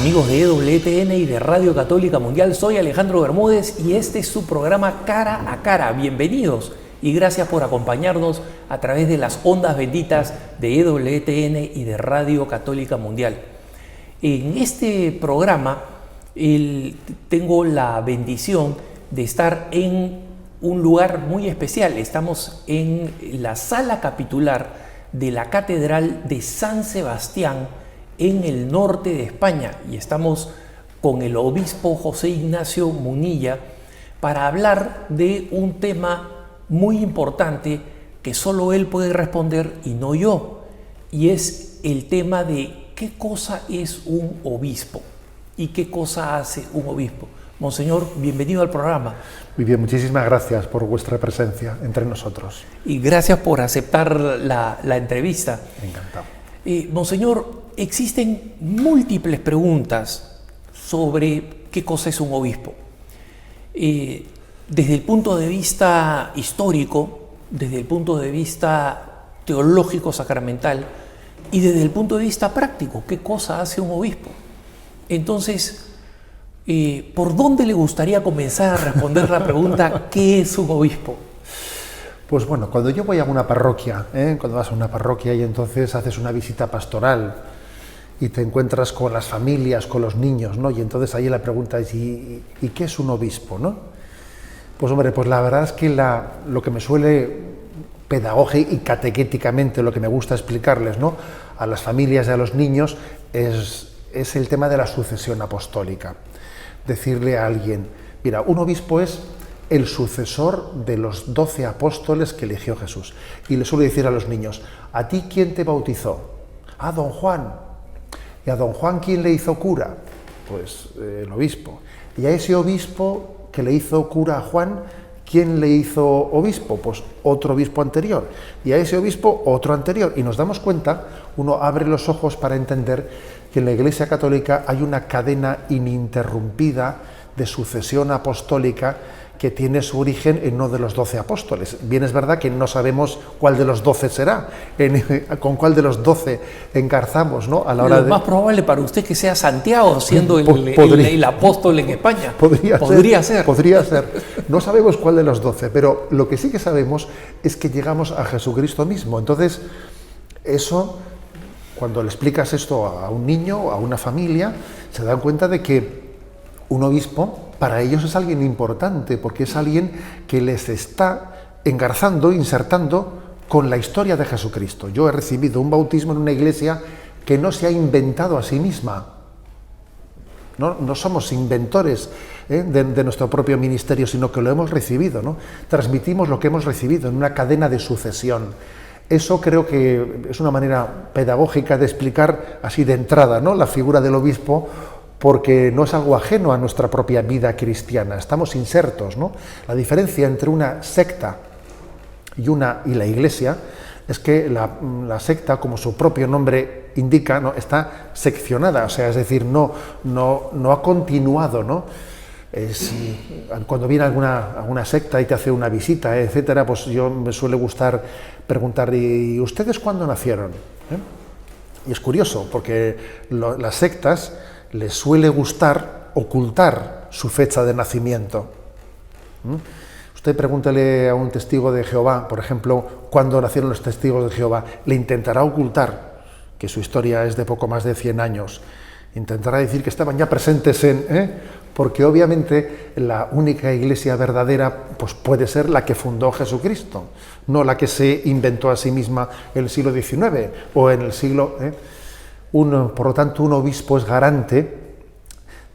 Amigos de EWTN y de Radio Católica Mundial, soy Alejandro Bermúdez y este es su programa Cara a Cara. Bienvenidos y gracias por acompañarnos a través de las ondas benditas de EWTN y de Radio Católica Mundial. En este programa tengo la bendición de estar en un lugar muy especial. Estamos en la sala capitular de la Catedral de San Sebastián en el norte de España y estamos con el obispo José Ignacio Munilla para hablar de un tema muy importante que solo él puede responder y no yo, y es el tema de qué cosa es un obispo y qué cosa hace un obispo. Monseñor, bienvenido al programa. Muy bien, muchísimas gracias por vuestra presencia entre nosotros. Y gracias por aceptar la entrevista. Encantado. Monseñor, existen múltiples preguntas sobre qué cosa es un obispo. Desde el punto de vista histórico, desde el punto de vista teológico sacramental y desde el punto de vista práctico, ¿qué cosa hace un obispo? Entonces, ¿por dónde le gustaría comenzar a responder la pregunta ¿qué es un obispo? Pues bueno, cuando yo voy a una parroquia, cuando vas a una parroquia y entonces haces una visita pastoral y te encuentras con las familias, con los niños, ¿no? Y entonces ahí la pregunta es ¿y qué es un obispo, no? Pues hombre, pues la verdad es que lo que me suele pedagógica y catequéticamente lo que me gusta explicarles, ¿no?, a las familias y a los niños es el tema de la sucesión apostólica. Decirle a alguien, mira, un obispo es el sucesor de los 12 apóstoles que eligió Jesús. Y le suele decir a los niños, ¿a ti quién te bautizó? A don Juan. ¿Y a don Juan quién le hizo cura? Pues el obispo. ¿Y a ese obispo que le hizo cura a Juan, quién le hizo obispo? Pues otro obispo anterior. Y a ese obispo otro anterior. Y nos damos cuenta, uno abre los ojos para entender que en la Iglesia Católica hay una cadena ininterrumpida de sucesión apostólica que tiene su origen en uno de los 12 apóstoles. Bien es verdad que no sabemos cuál de los 12 será, con cuál de los 12 engarzamos, ¿no? A la hora Lo más probable para usted que sea Santiago, siendo el apóstol en España. Podría ser. No sabemos cuál de los 12, pero lo que sí que sabemos es que llegamos a Jesucristo mismo. Entonces, eso, cuando le explicas esto a un niño o a una familia, se dan cuenta de que un obispo para ellos es alguien importante, porque es alguien que les está engarzando, insertando con la historia de Jesucristo. Yo he recibido un bautismo en una iglesia que no se ha inventado a sí misma. No somos inventores de nuestro propio ministerio, sino que lo hemos recibido, ¿no? Transmitimos lo que hemos recibido en una cadena de sucesión. Eso creo que es una manera pedagógica de explicar así de entrada, ¿no?, la figura del obispo, porque no es algo ajeno a nuestra propia vida cristiana, estamos insertos, ¿no? La diferencia entre una secta y la Iglesia es que la secta, como su propio nombre indica, ¿no?, está seccionada, o sea, es decir, no ha continuado, ¿no? Cuando viene alguna secta y te hace una visita, etcétera, pues me suele gustar preguntar, ¿y ustedes cuándo nacieron? Y es curioso, porque las sectas les suele gustar ocultar su fecha de nacimiento. Usted pregúntele a un testigo de Jehová, por ejemplo, cuándo nacieron los testigos de Jehová, le intentará ocultar que su historia es de poco más de 100 años. Intentará decir que estaban ya presentes porque obviamente la única iglesia verdadera pues puede ser la que fundó Jesucristo, no la que se inventó a sí misma en el siglo XIX o en el siglo... Por lo tanto, un obispo es garante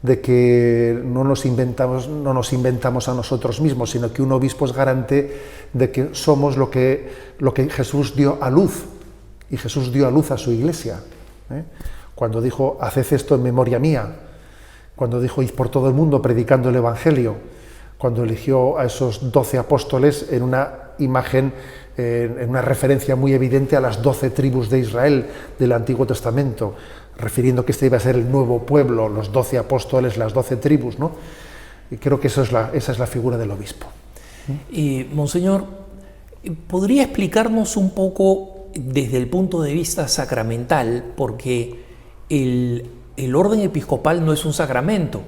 de que no nos inventamos a nosotros mismos, sino que un obispo es garante de que somos lo que Jesús dio a luz, y Jesús dio a luz a su iglesia. Cuando dijo, haced esto en memoria mía, cuando dijo, id por todo el mundo predicando el Evangelio, cuando eligió a esos 12 apóstoles en una imagen, en una referencia muy evidente a las 12 tribus de Israel del Antiguo Testamento, refiriendo que este iba a ser el nuevo pueblo, los 12 apóstoles, las 12 tribus, ¿no? Y creo que esa es la figura del obispo. Monseñor, ¿podría explicarnos un poco desde el punto de vista sacramental? Porque el el orden episcopal no es un sacramento,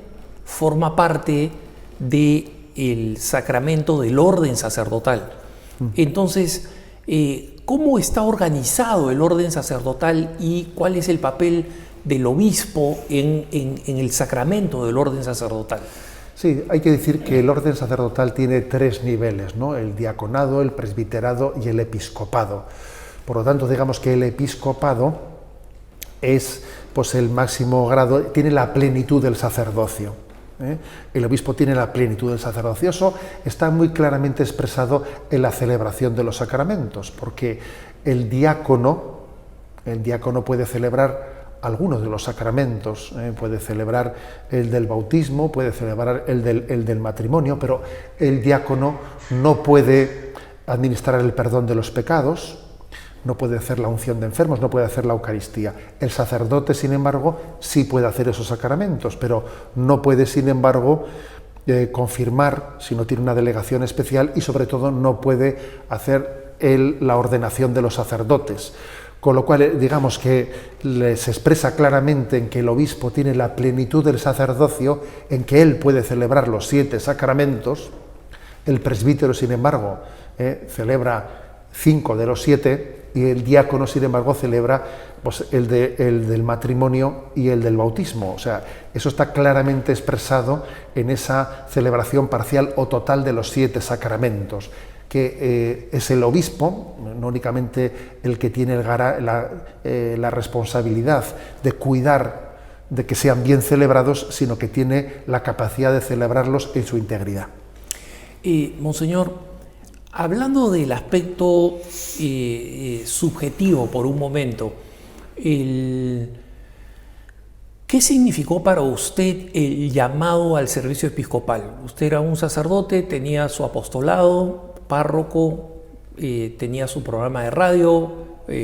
forma parte del sacramento del orden sacerdotal. Entonces, ¿cómo está organizado el orden sacerdotal y cuál es el papel del obispo en el sacramento del orden sacerdotal? Sí, hay que decir que el orden sacerdotal tiene 3 niveles, ¿no? El diaconado, el presbiterado y el episcopado. Por lo tanto, digamos que el episcopado es pues, el máximo grado, tiene la plenitud del sacerdocio. El obispo tiene la plenitud del sacerdocio. Eso está muy claramente expresado en la celebración de los sacramentos, porque el diácono puede celebrar algunos de los sacramentos, puede celebrar el del bautismo, puede celebrar el del matrimonio, pero el diácono no puede administrar el perdón de los pecados, no puede hacer la unción de enfermos, no puede hacer la Eucaristía. El sacerdote, sin embargo, sí puede hacer esos sacramentos, pero no puede, sin embargo, confirmar si no tiene una delegación especial y, sobre todo, no puede hacer la ordenación de los sacerdotes. Con lo cual, digamos que se expresa claramente en que el obispo tiene la plenitud del sacerdocio, en que él puede celebrar los 7 sacramentos. El presbítero, sin embargo, celebra 5 de los 7, y el diácono, sin embargo, celebra pues, el del matrimonio y el del bautismo. O sea, eso está claramente expresado en esa celebración parcial o total de los 7 sacramentos, que es el obispo, no únicamente el que tiene la responsabilidad de cuidar de que sean bien celebrados, sino que tiene la capacidad de celebrarlos en su integridad. Monseñor, hablando del aspecto subjetivo por un momento, ¿qué significó para usted el llamado al servicio episcopal? Usted era un sacerdote, tenía su apostolado, párroco, tenía su programa de radio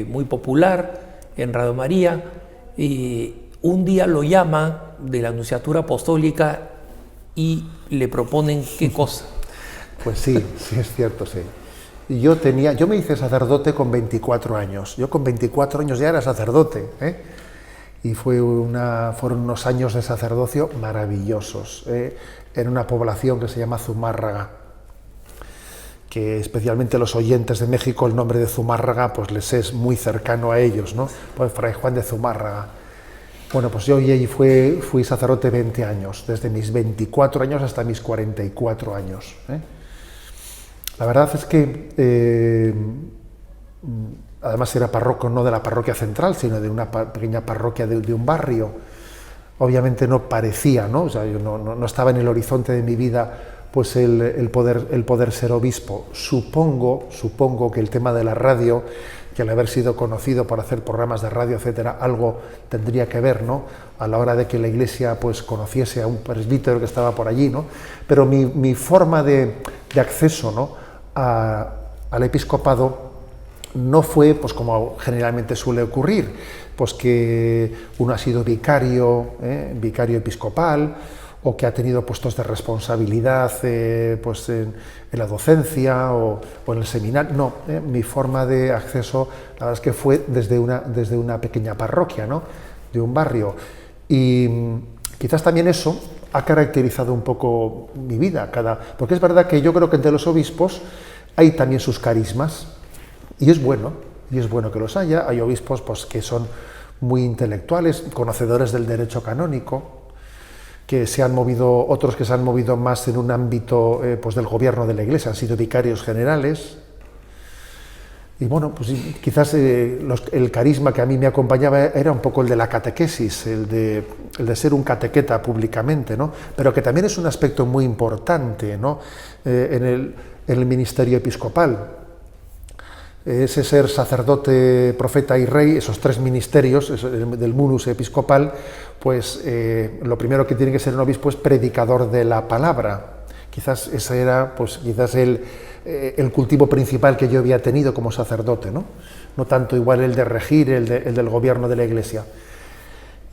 muy popular en Radio María. Un día lo llaman de la Nunciatura Apostólica y le proponen ¿qué cosa? Pues sí, sí es cierto, sí. Yo me hice sacerdote con 24 años. Yo con 24 años ya era sacerdote, y fueron unos años de sacerdocio maravillosos, en una población que se llama Zumárraga, que especialmente los oyentes de México, el nombre de Zumárraga pues les es muy cercano a ellos, ¿no? Pues Fray Juan de Zumárraga. Bueno, pues yo allí fui sacerdote 20 años, desde mis 24 años hasta mis 44 años. La verdad es que además era párroco no de la parroquia central, sino de una pequeña parroquia de un barrio. Obviamente no parecía, ¿no? O sea, yo no estaba en el horizonte de mi vida pues el poder ser obispo. Supongo que el tema de la radio, que al haber sido conocido por hacer programas de radio, etcétera, algo tendría que ver, ¿no? A la hora de que la Iglesia pues conociese a un presbítero que estaba por allí, ¿no? Pero mi forma de acceso, ¿no?, al episcopado no fue, pues como generalmente suele ocurrir, pues que uno ha sido vicario episcopal, o que ha tenido puestos de responsabilidad pues en la docencia o en el seminario. No, mi forma de acceso, la verdad es que fue desde una pequeña parroquia, ¿no?, de un barrio. Y quizás también eso ha caracterizado un poco mi vida, porque es verdad que yo creo que entre los obispos hay también sus carismas, y es bueno que los haya. Hay obispos pues, que son muy intelectuales, conocedores del derecho canónico, otros que se han movido más en un ámbito pues del gobierno de la Iglesia, han sido vicarios generales. Y bueno, pues quizás el carisma que a mí me acompañaba era un poco el de la catequesis, el de ser un catequeta públicamente, ¿no? Pero que también es un aspecto muy importante, ¿no?, en el ministerio episcopal. Ese ser sacerdote, profeta y rey, esos 3 ministerios del munus episcopal, pues lo primero que tiene que ser un obispo es predicador de la palabra. Quizás ese era pues, el cultivo principal que yo había tenido como sacerdote, ¿no? No tanto igual el de regir, el del gobierno de la Iglesia.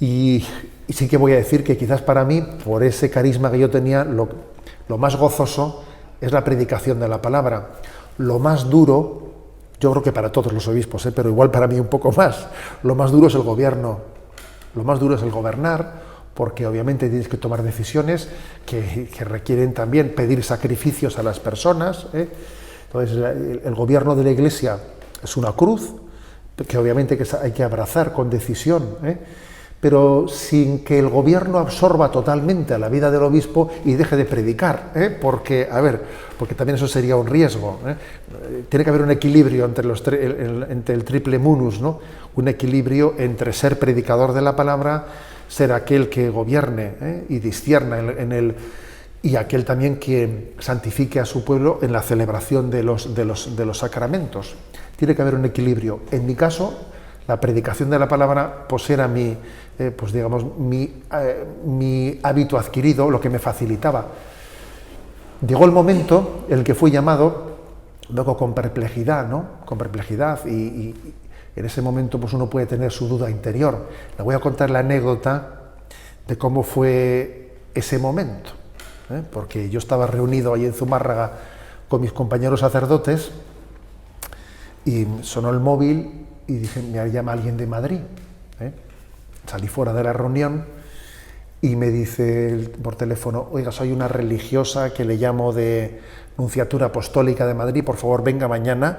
Y sí que voy a decir que quizás para mí, por ese carisma que yo tenía, lo más gozoso es la predicación de la palabra. Lo más duro, yo creo que para todos los obispos, pero igual para mí un poco más, lo más duro es el gobierno. Lo más duro es el gobernar, porque obviamente tienes que tomar decisiones que requieren también pedir sacrificios a las personas. Entonces, el gobierno de la Iglesia es una cruz, que obviamente hay que abrazar con decisión, pero sin que el gobierno absorba totalmente a la vida del obispo y deje de predicar, porque también eso sería un riesgo. Tiene que haber un equilibrio entre el triple munus, ¿no? Un equilibrio entre ser predicador de la palabra, ser aquel que gobierne y discierna y aquel también que santifique a su pueblo en la celebración de los sacramentos. Tiene que haber un equilibrio. En mi caso, la predicación de la palabra pues era mi hábito adquirido, lo que me facilitaba. Llegó el momento en el que fui llamado, luego con perplejidad, ¿no? Con perplejidad, y en ese momento pues uno puede tener su duda interior. Le voy a contar la anécdota de cómo fue ese momento, porque yo estaba reunido ahí en Zumárraga con mis compañeros sacerdotes y sonó el móvil y dije, me llama alguien de Madrid. Salí fuera de la reunión y me dice por teléfono, oiga, soy una religiosa que le llamo de Nunciatura Apostólica de Madrid, por favor venga mañana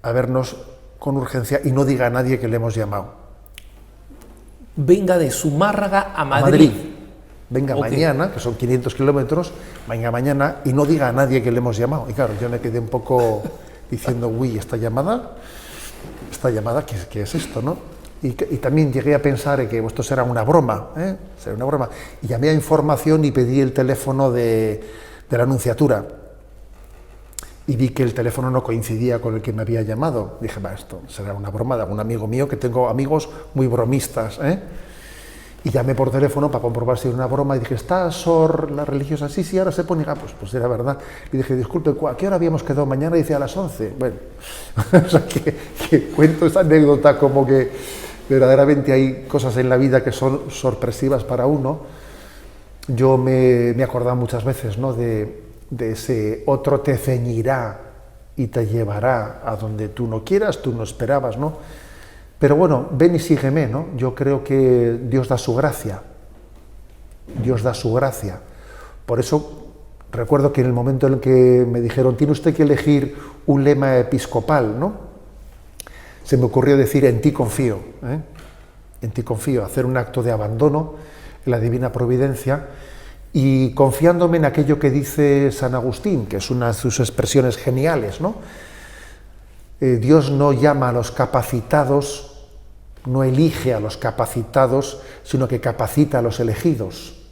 a vernos con urgencia y no diga a nadie que le hemos llamado. Venga de Zumárraga a Madrid. Venga mañana, que son 500 kilómetros, venga mañana y no diga a nadie que le hemos llamado. Y claro, yo me quedé un poco diciendo, uy, esta llamada, ¿qué es esto, no? Y también llegué a pensar que esto será una broma, será una broma. Y llamé a información y pedí el teléfono de la Nunciatura. Y vi que el teléfono no coincidía con el que me había llamado. Dije, esto será una broma de algún amigo mío, que tengo amigos muy bromistas, Y llamé por teléfono para comprobar si era una broma y dije, ¿está Sor, la religiosa? Sí, ahora se pone, pues era verdad. Y dije, disculpe, ¿a qué hora habíamos quedado mañana? Y dice, a las 11. Bueno, o sea, que cuento esta anécdota como que verdaderamente hay cosas en la vida que son sorpresivas para uno. Yo me he acordado muchas veces, ¿no?, de ese otro te ceñirá y te llevará a donde tú no quieras, tú no esperabas, ¿no? Pero bueno, ven y sígueme, ¿no? Yo creo que Dios da su gracia. Dios da su gracia. Por eso recuerdo que en el momento en el que me dijeron, tiene usted que elegir un lema episcopal, ¿no? Se me ocurrió decir, en ti confío, en ti confío, hacer un acto de abandono en la divina providencia y confiándome en aquello que dice San Agustín, que es una de sus expresiones geniales, ¿no? Dios no llama a los capacitados, no elige a los capacitados, sino que capacita a los elegidos.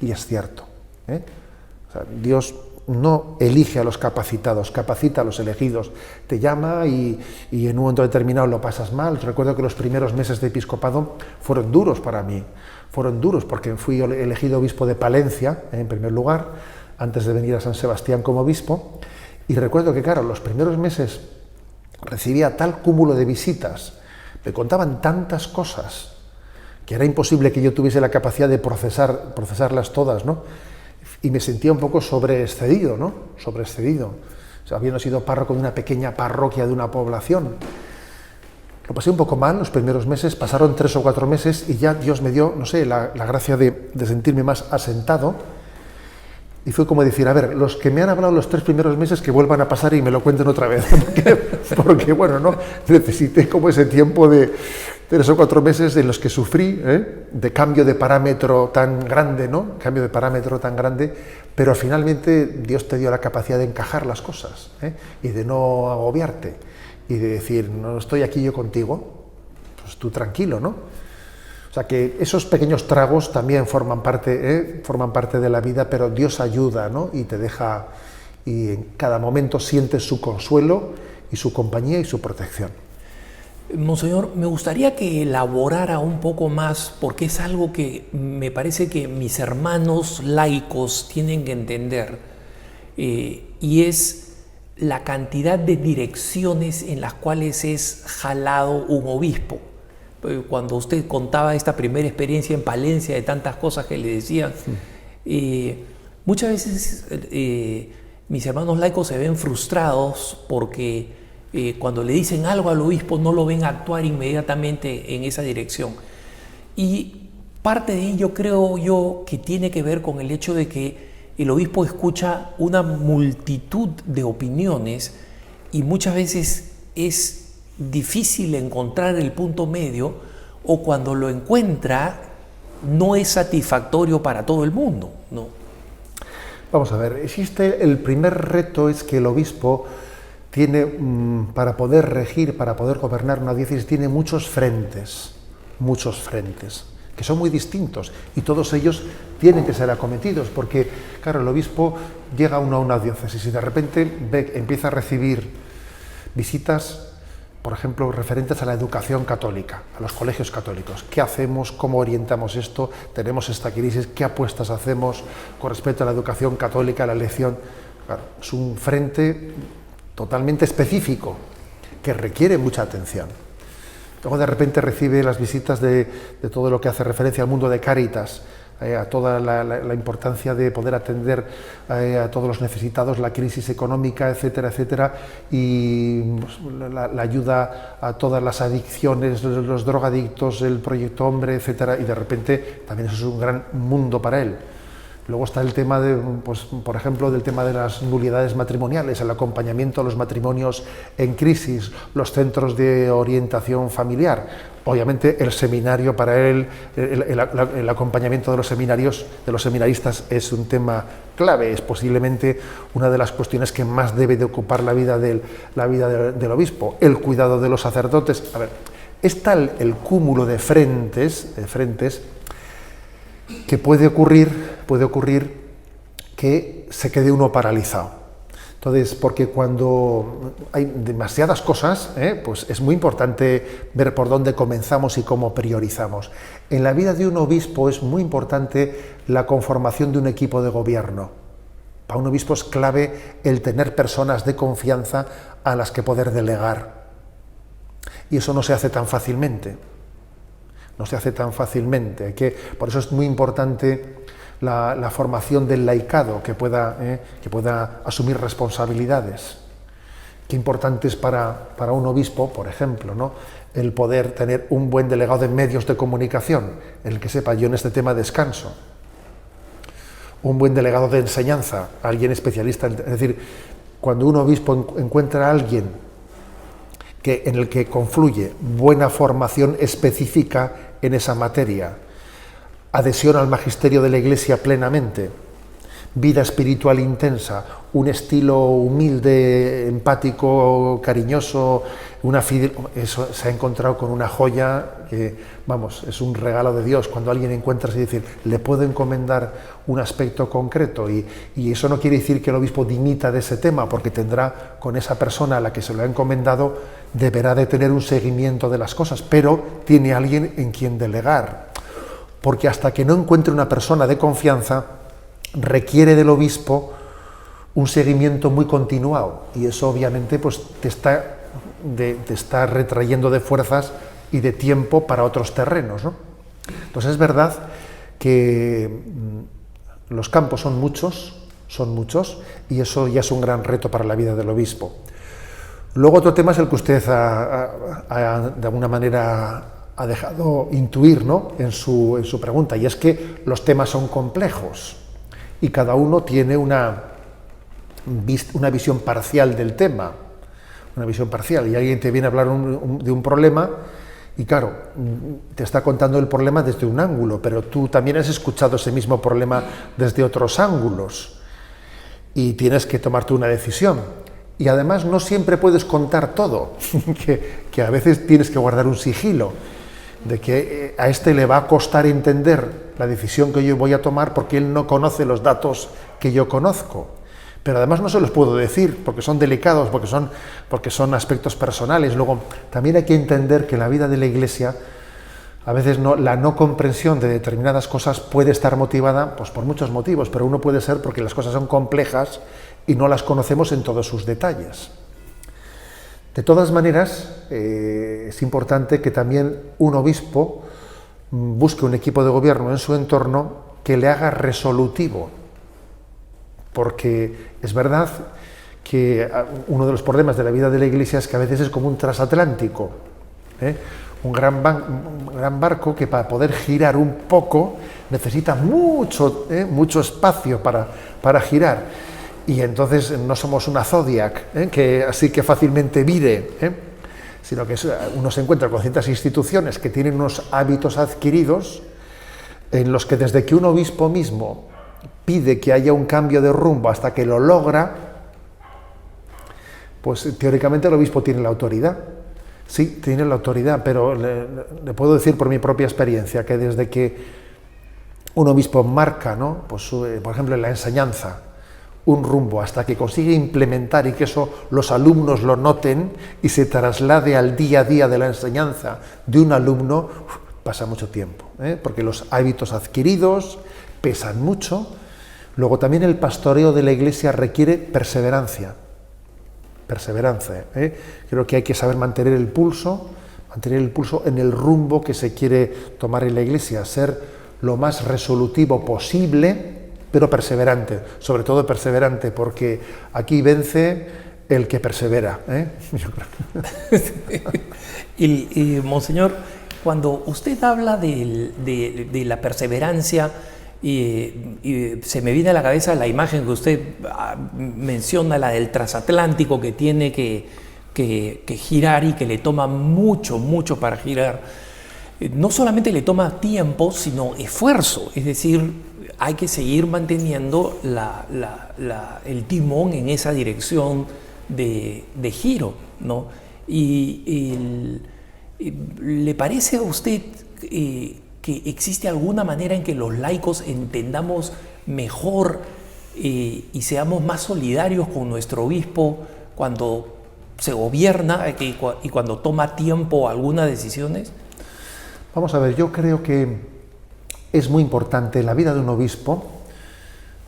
Y es cierto. O sea, Dios no elige a los capacitados, capacita a los elegidos. Te llama y en un momento determinado lo pasas mal. Recuerdo que los primeros meses de episcopado fueron duros para mí. Fueron duros porque fui elegido obispo de Palencia, en primer lugar, antes de venir a San Sebastián como obispo. Y recuerdo que, claro, los primeros meses recibía tal cúmulo de visitas, me contaban tantas cosas, que era imposible que yo tuviese la capacidad de procesarlas todas, ¿no? Y me sentía un poco sobreexcedido, ¿no? Sobreexcedido. O sea, habiendo sido párroco de una pequeña parroquia de una población. Lo pasé un poco mal los primeros meses, pasaron 3 o 4 meses y ya Dios me dio, no sé, la gracia de sentirme más asentado. Y fue como decir, a ver, los que me han hablado los 3 primeros meses que vuelvan a pasar y me lo cuenten otra vez. Porque bueno, no, necesité como ese tiempo de 3 o 4 meses en los que sufrí, de cambio de parámetro tan grande, ¿no? Cambio de parámetro tan grande, pero finalmente Dios te dio la capacidad de encajar las cosas, y de no agobiarte, y de decir, no estoy aquí yo contigo, pues tú tranquilo, ¿no? O sea que esos pequeños tragos también forman parte de la vida, pero Dios ayuda, ¿no? Y te deja, y en cada momento sientes su consuelo y su compañía y su protección. Monseñor, me gustaría que elaborara un poco más, porque es algo que me parece que mis hermanos laicos tienen que entender, y es la cantidad de direcciones en las cuales es jalado un obispo. Cuando usted contaba esta primera experiencia en Palencia, de tantas cosas que le decían, muchas veces mis hermanos laicos se ven frustrados porque cuando le dicen algo al obispo no lo ven actuar inmediatamente en esa dirección. Y parte de ello creo yo que tiene que ver con el hecho de que el obispo escucha una multitud de opiniones y muchas veces es difícil encontrar el punto medio, o cuando lo encuentra no es satisfactorio para todo el mundo, ¿no? Vamos a ver, el primer reto es que el obispo tiene, para poder regir, para poder gobernar una diócesis, tiene muchos frentes, que son muy distintos, y todos ellos tienen que ser acometidos, porque, claro, el obispo llega uno a una diócesis y de repente empieza a recibir visitas, por ejemplo, referentes a la educación católica, a los colegios católicos. ¿Qué hacemos? ¿Cómo orientamos esto? Tenemos esta crisis, ¿qué apuestas hacemos con respecto a la educación católica, a la elección? Claro, es un frente totalmente específico que requiere mucha atención. Luego de repente recibe las visitas de todo lo que hace referencia al mundo de Cáritas, a toda la importancia de poder atender a todos los necesitados, la crisis económica, etcétera, etcétera, y pues, la ayuda a todas las adicciones, los drogadictos, el proyecto Hombre, etcétera, y de repente también eso es un gran mundo para él. Luego está el tema pues, por ejemplo, del tema de las nulidades matrimoniales, el acompañamiento a los matrimonios en crisis, los centros de orientación familiar. Obviamente el seminario para él, el acompañamiento de los seminarios, de los seminaristas, es un tema clave, es posiblemente una de las cuestiones que más debe de ocupar la vida del obispo, el cuidado de los sacerdotes. A ver, es tal el cúmulo de frentes que puede ocurrir que se quede uno paralizado. Entonces, porque cuando hay demasiadas cosas, pues es muy importante ver por dónde comenzamos y cómo priorizamos. En la vida de un obispo es muy importante la conformación de un equipo de gobierno. Para un obispo es clave el tener personas de confianza a las que poder delegar. Y eso no se hace tan fácilmente. Por eso es muy importante la formación del laicado, que pueda asumir responsabilidades. Qué importante es para un obispo, por ejemplo, ¿no?, el poder tener un buen delegado de medios de comunicación, el que sepa, yo en este tema descanso. Un buen delegado de enseñanza, alguien especialista. Es decir, cuando un obispo encuentra a alguien en el que confluye buena formación específica en esa materia, adhesión al magisterio de la Iglesia plenamente, vida espiritual intensa, un estilo humilde, empático, cariñoso, eso se ha encontrado con una joya que, vamos, es un regalo de Dios. Cuando alguien encuentra así, decir, le puedo encomendar un aspecto concreto, y eso no quiere decir que el obispo dimita de ese tema, porque tendrá con esa persona a la que se lo ha encomendado, deberá de tener un seguimiento de las cosas, pero tiene alguien en quien delegar. Porque hasta que no encuentre una persona de confianza, requiere del obispo un seguimiento muy continuado, y eso obviamente pues, te está retrayendo de fuerzas y de tiempo para otros terrenos, ¿no? Entonces es verdad que los campos son muchos, y eso ya es un gran reto para la vida del obispo. Luego otro tema es el que usted de alguna manera ha dejado intuir, ¿no?, en su pregunta, y es que los temas son complejos y cada uno tiene una visión parcial del tema, y alguien te viene a hablar de un problema y claro, te está contando el problema desde un ángulo, pero tú también has escuchado ese mismo problema desde otros ángulos y tienes que tomarte una decisión. Y además no siempre puedes contar todo, que a veces tienes que guardar un sigilo, de que a este le va a costar entender la decisión que yo voy a tomar porque él no conoce los datos que yo conozco. Pero además no se los puedo decir porque son delicados, porque son aspectos personales. Luego, también hay que entender que la vida de la Iglesia, a veces la no comprensión de determinadas cosas puede estar motivada pues, por muchos motivos, pero uno puede ser porque las cosas son complejas y no las conocemos en todos sus detalles. De todas maneras, es importante que también un obispo busque un equipo de gobierno en su entorno que le haga resolutivo, porque es verdad que uno de los problemas de la vida de la Iglesia es que a veces es como un transatlántico, un gran barco que para poder girar un poco necesita mucho espacio para girar. Y entonces no somos una Zodiac, que así que fácilmente vire, sino que uno se encuentra con ciertas instituciones que tienen unos hábitos adquiridos en los que desde que un obispo mismo pide que haya un cambio de rumbo hasta que lo logra, pues teóricamente el obispo tiene la autoridad. Sí, tiene la autoridad, pero le puedo decir por mi propia experiencia que desde que un obispo marca, ¿no?, pues, por ejemplo, en la enseñanza, un rumbo hasta que consigue implementar y que eso los alumnos lo noten y se traslade al día a día de la enseñanza de un alumno, pasa mucho tiempo, porque los hábitos adquiridos pesan mucho. Luego también el pastoreo de la Iglesia requiere perseverancia. Creo que hay que saber mantener el pulso en el rumbo que se quiere tomar en la Iglesia, ser lo más resolutivo posible, pero perseverante, sobre todo perseverante, porque aquí vence el que persevera. Yo creo. Y Monseñor, cuando usted habla de la perseverancia, y se me viene a la cabeza la imagen que usted menciona, la del transatlántico que tiene que girar y que le toma mucho para girar. No solamente le toma tiempo, sino esfuerzo, es decir, hay que seguir manteniendo el timón en esa dirección de giro, ¿no? ¿Le parece a usted que existe alguna manera en que los laicos entendamos mejor y seamos más solidarios con nuestro obispo cuando se gobierna y cuando toma tiempo algunas decisiones? Vamos a ver, yo creo que es muy importante en la vida de un obispo,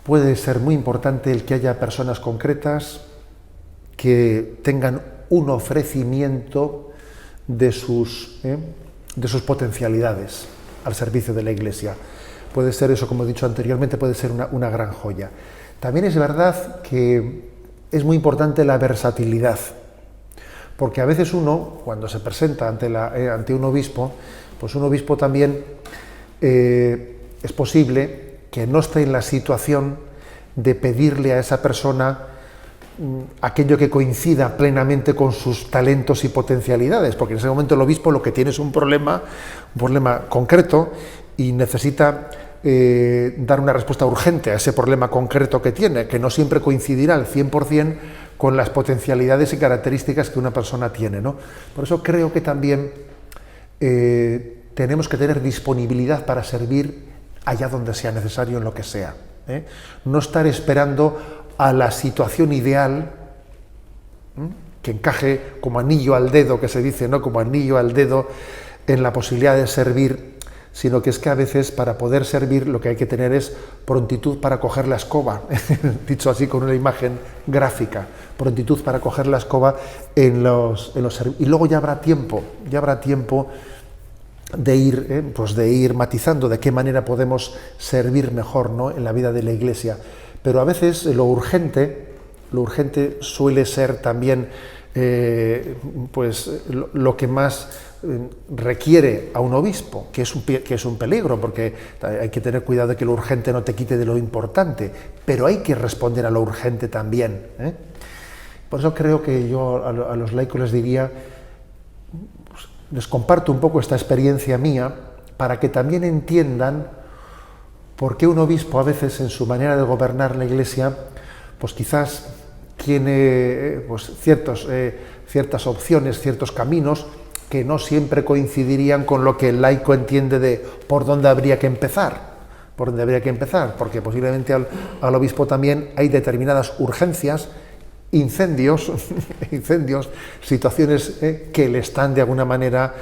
puede ser muy importante el que haya personas concretas que tengan un ofrecimiento de sus potencialidades al servicio de la Iglesia. Puede ser eso, como he dicho anteriormente, puede ser una gran joya. También es verdad que es muy importante la versatilidad, porque a veces uno, cuando se presenta ante un obispo, pues un obispo también es posible que no esté en la situación de pedirle a esa persona aquello que coincida plenamente con sus talentos y potencialidades, porque en ese momento el obispo lo que tiene es un problema concreto y necesita dar una respuesta urgente a ese problema concreto que tiene, que no siempre coincidirá al 100% con las potencialidades y características que una persona tiene, ¿no? Por eso creo que también tenemos que tener disponibilidad para servir allá donde sea necesario, en lo que sea. No estar esperando a la situación ideal, que encaje como anillo al dedo, que se dice, ¿no?, como anillo al dedo en la posibilidad de servir, sino que es que a veces para poder servir lo que hay que tener es prontitud para coger la escoba, dicho así con una imagen gráfica, prontitud para coger la escoba en los y luego ya habrá tiempo de ir matizando de qué manera podemos servir mejor, ¿no?, en la vida de la Iglesia. Pero a veces lo urgente suele ser también lo que más requiere a un obispo, que es un peligro, porque hay que tener cuidado de que lo urgente no te quite de lo importante, pero hay que responder a lo urgente también. Por eso creo que yo a los laicos les diría, les comparto un poco esta experiencia mía para que también entiendan por qué un obispo a veces en su manera de gobernar la Iglesia pues quizás tiene ciertas opciones, ciertos caminos que no siempre coincidirían con lo que el laico entiende de por dónde habría que empezar, porque posiblemente al obispo también hay determinadas urgencias, incendios, situaciones que le están de alguna manera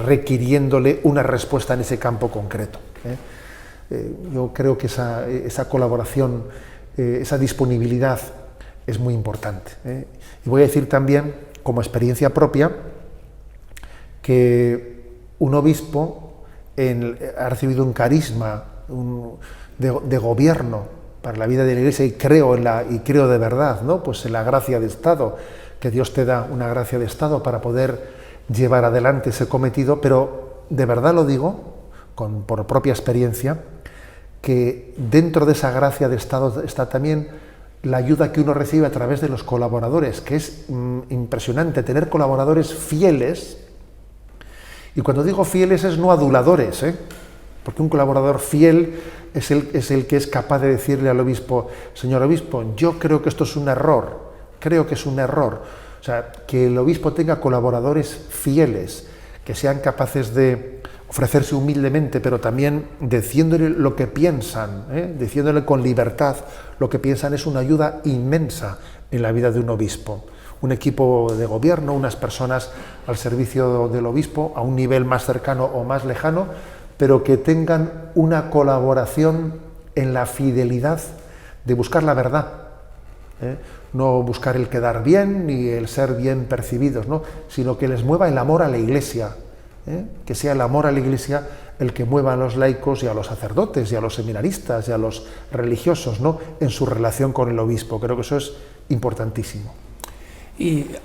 requiriéndole una respuesta en ese campo concreto. Yo creo que esa colaboración, esa disponibilidad es muy importante. Y voy a decir también, como experiencia propia, que un obispo ha recibido un carisma de gobierno para la vida de la Iglesia y creo de verdad, ¿no?, pues en la gracia de Estado, que Dios te da una gracia de Estado para poder llevar adelante ese cometido, pero de verdad lo digo, por propia experiencia, que dentro de esa gracia de Estado está también la ayuda que uno recibe a través de los colaboradores, que es impresionante tener colaboradores fieles, y cuando digo fieles es no aduladores, porque un colaborador fiel es el que es capaz de decirle al obispo: señor obispo, yo creo que esto es un error, creo que es un error. O sea, que el obispo tenga colaboradores fieles, que sean capaces de ofrecerse humildemente, pero también diciéndole lo que piensan, diciéndole con libertad lo que piensan, es una ayuda inmensa en la vida de un obispo. Un equipo de gobierno, unas personas al servicio del obispo a un nivel más cercano o más lejano, pero que tengan una colaboración en la fidelidad de buscar la verdad, no buscar el quedar bien ni el ser bien percibidos, ¿no? Sino que les mueva el amor a la Iglesia, que sea el amor a la Iglesia el que mueva a los laicos y a los sacerdotes y a los seminaristas y a los religiosos, ¿no?, en su relación con el obispo. Creo que eso es importantísimo.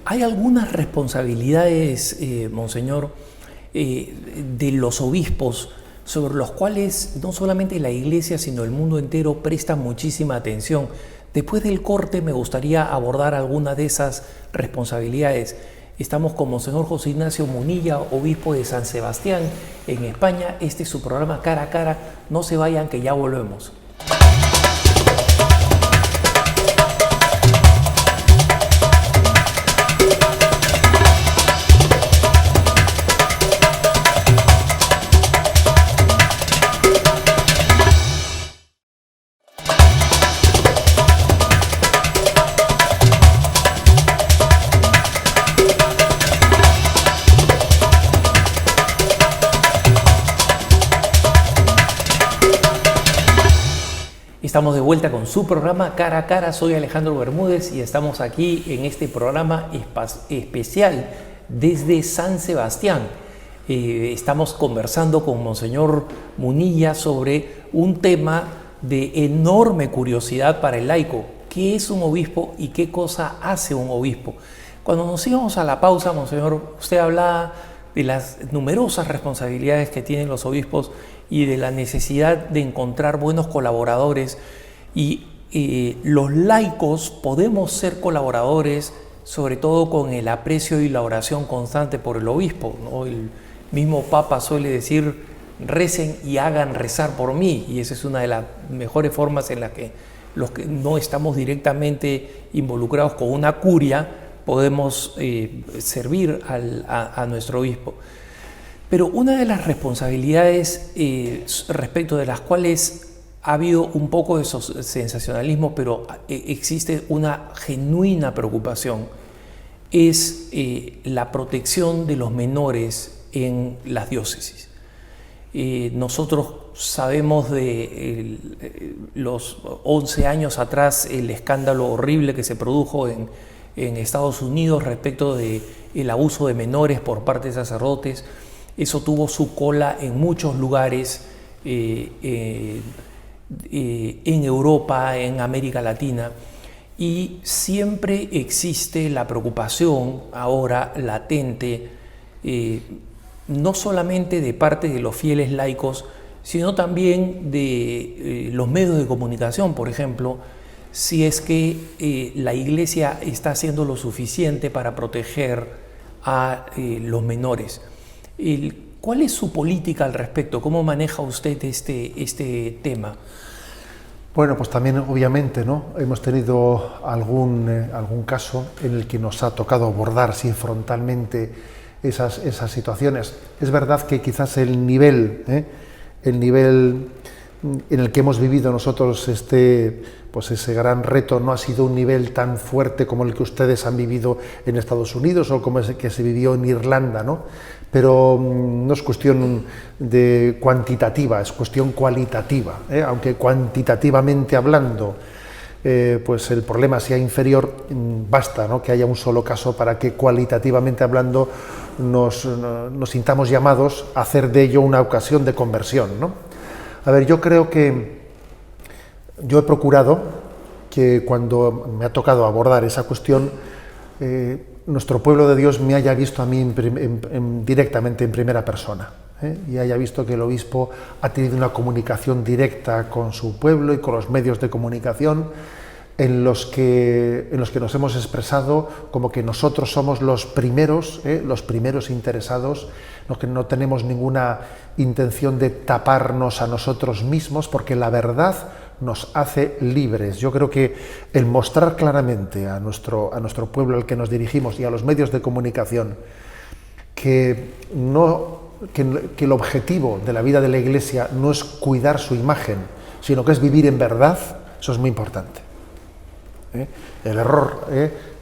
Hay algunas responsabilidades, Monseñor, de los obispos, sobre los cuales no solamente la Iglesia, sino el mundo entero presta muchísima atención. Después del corte me gustaría abordar alguna de esas responsabilidades. Estamos con Monseñor José Ignacio Munilla, obispo de San Sebastián, en España. Este es su programa Cara a Cara. No se vayan, que ya volvemos. Estamos de vuelta con su programa Cara a Cara. Soy Alejandro Bermúdez y estamos aquí en este programa especial desde San Sebastián. Estamos conversando con Monseñor Munilla sobre un tema de enorme curiosidad para el laico. ¿Qué es un obispo y qué cosa hace un obispo? Cuando nos íbamos a la pausa, Monseñor, usted hablaba de las numerosas responsabilidades que tienen los obispos y de la necesidad de encontrar buenos colaboradores, y los laicos podemos ser colaboradores sobre todo con el aprecio y la oración constante por el obispo, ¿no? El mismo Papa suele decir: recen y hagan rezar por mí, y esa es una de las mejores formas en las que los que no estamos directamente involucrados con una curia podemos servir a nuestro obispo. Pero una de las responsabilidades respecto de las cuales ha habido un poco de sensacionalismo, pero existe una genuina preocupación, es la protección de los menores en las diócesis. Nosotros sabemos de los 11 años atrás el escándalo horrible que se produjo en Estados Unidos respecto del abuso de menores por parte de sacerdotes. Eso tuvo su cola en muchos lugares, en Europa, en América Latina, y siempre existe la preocupación ahora latente, no solamente de parte de los fieles laicos, sino también de los medios de comunicación, por ejemplo, si es que la Iglesia está haciendo lo suficiente para proteger a los menores. ¿Cuál es su política al respecto? ¿Cómo maneja usted este tema? Bueno, pues también obviamente, ¿no?, hemos tenido algún caso en el que nos ha tocado abordar sí, frontalmente esas situaciones. Es verdad que quizás el nivel en el que hemos vivido nosotros pues ese gran reto no ha sido un nivel tan fuerte como el que ustedes han vivido en Estados Unidos o como el que se vivió en Irlanda, ¿no? Pero no es cuestión cuantitativa, es cuestión cualitativa, aunque cuantitativamente hablando pues el problema sea inferior, basta, ¿no?, que haya un solo caso para que cualitativamente hablando nos sintamos llamados a hacer de ello una ocasión de conversión, ¿no? A ver, yo creo que yo he procurado que cuando me ha tocado abordar esa cuestión nuestro pueblo de Dios me haya visto a mí directamente en primera persona, y haya visto que el obispo ha tenido una comunicación directa con su pueblo y con los medios de comunicación en los que nos hemos expresado como que nosotros somos los primeros interesados, que no tenemos ninguna intención de taparnos a nosotros mismos, porque la verdad nos hace libres. Yo creo que el mostrar claramente a nuestro pueblo al que nos dirigimos y a los medios de comunicación que el objetivo de la vida de la Iglesia no es cuidar su imagen, sino que es vivir en verdad, eso es muy importante. El error